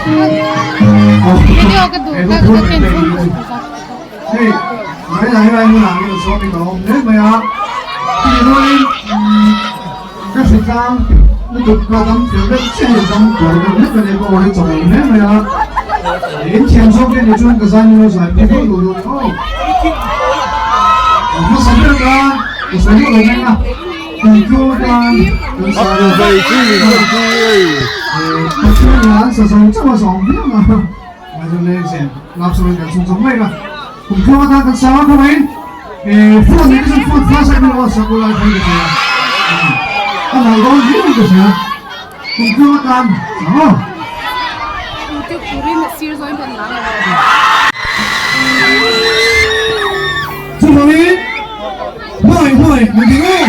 Video cái tủ các cái trên phun thì mấy thầy đây muốn làm cái số cái độ nếu mà thì thôi các sự can nó được có tấm kiểu rất sẽ được tấm của nó nhất là để có thể chọn nếu mà đến chiều số cái này chúng cái danh nó giải quyết được rồi không nó sống được ra nó sống được rồi nha cùng chú quan cùng sao về chi là sử dụng这么少病啊那就那些拿出来点从准备了cùng chú ta cần sao không ấy phụ nữ是负责什么我想过来可以这样老多人就是cùng chú ta sao Itu kurin sir zoin ben lang. chú Mỹ mời mình đi nghe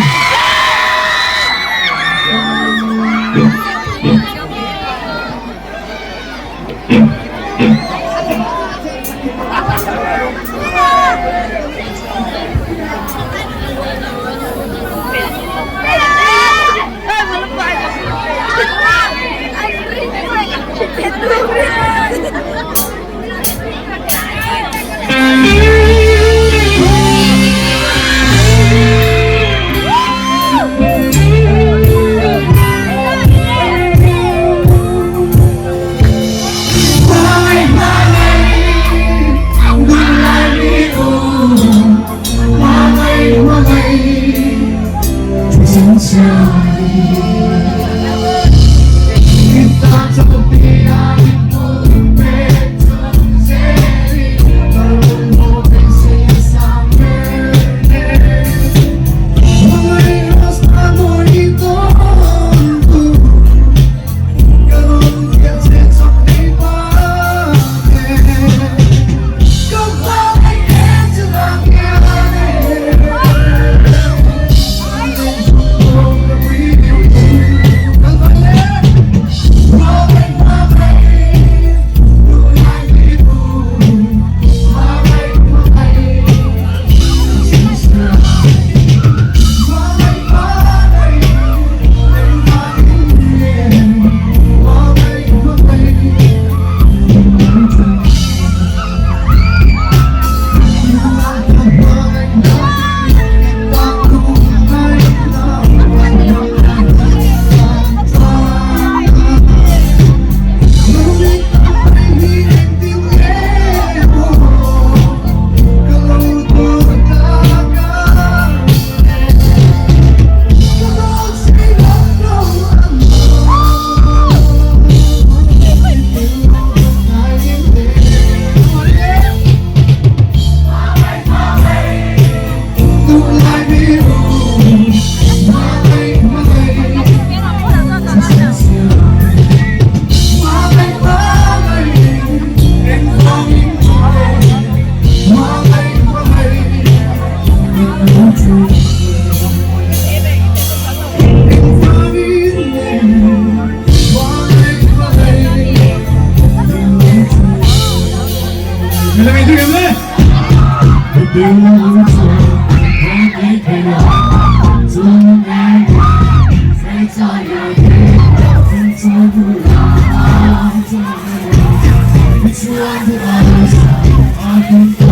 I